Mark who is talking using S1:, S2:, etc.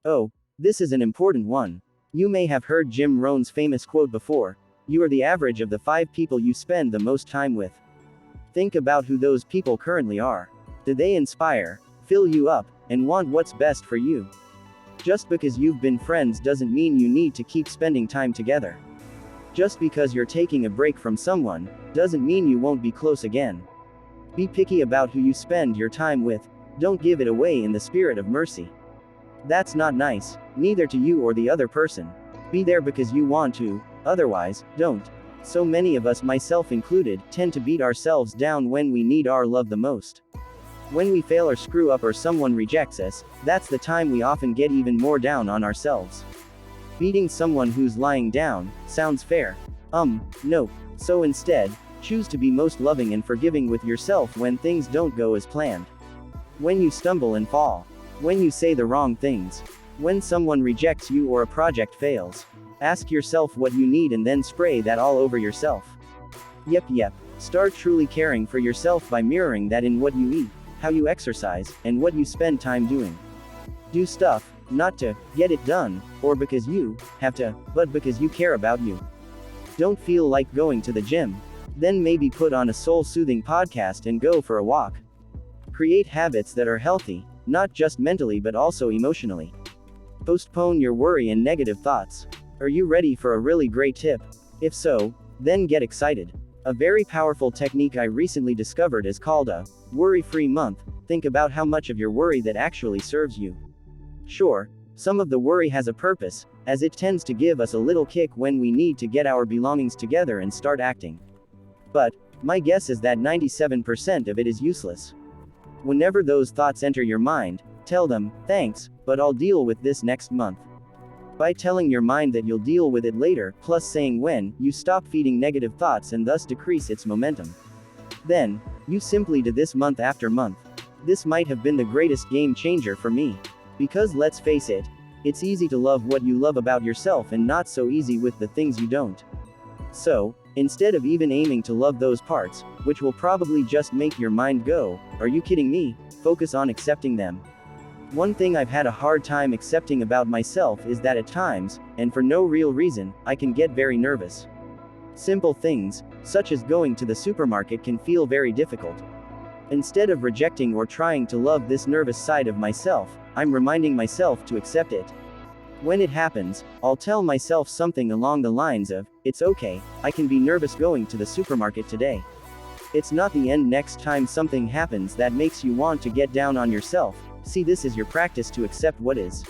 S1: Oh, this is an important one. You may have heard Jim Rohn's famous quote before: you are the average of the 5 people you spend the most time with. Think about who those people currently are. Do they inspire, fill you up, and want what's best for you? Just because you've been friends doesn't mean you need to keep spending time together. Just because you're taking a break from someone, doesn't mean you won't be close again. Be picky about who you spend your time with, don't give it away in the spirit of mercy. That's not nice, neither to you or the other person. Be there because you want to, otherwise, don't. So many of us, myself included, tend to beat ourselves down when we need our love the most. When we fail or screw up or someone rejects us, that's the time we often get even more down on ourselves. Beating someone who's lying down sounds fair. No. So instead, choose to be most loving and forgiving with yourself when things don't go as planned. When you stumble and fall. When you say the wrong things. When someone rejects you or a project fails. Ask yourself what you need and then spray that all over yourself. Yep. Start truly caring for yourself by mirroring that in what you eat, how you exercise, and what you spend time doing. Do stuff, not to get it done, or because you have to, but because you care about you. Don't feel like going to the gym? Then maybe put on a soul-soothing podcast and go for a walk. Create habits that are healthy, not just mentally but also emotionally. Postpone your worry and negative thoughts. Are you ready for a really great tip? If so, then get excited. A very powerful technique I recently discovered is called a worry-free month. Think about how much of your worry that actually serves you. Sure, some of the worry has a purpose, as it tends to give us a little kick when we need to get our belongings together and start acting. But my guess is that 97% of it is useless. Whenever those thoughts enter your mind, tell them, thanks, but I'll deal with this next month. By telling your mind that you'll deal with it later, plus saying when, you stop feeding negative thoughts and thus decrease its momentum. Then, you simply do this month after month. This might have been the greatest game changer for me. Because let's face it, it's easy to love what you love about yourself and not so easy with the things you don't. So, instead of even aiming to love those parts, which will probably just make your mind go, "Are you kidding me?" focus on accepting them. One thing I've had a hard time accepting about myself is that at times, and for no real reason, I can get very nervous. Simple things, such as going to the supermarket, can feel very difficult. Instead of rejecting or trying to love this nervous side of myself, I'm reminding myself to accept it. When it happens, I'll tell myself something along the lines of, "It's okay, I can be nervous going to the supermarket today. It's not the end." Next time something happens that makes you want to get down on yourself, see this as your practice to accept what is.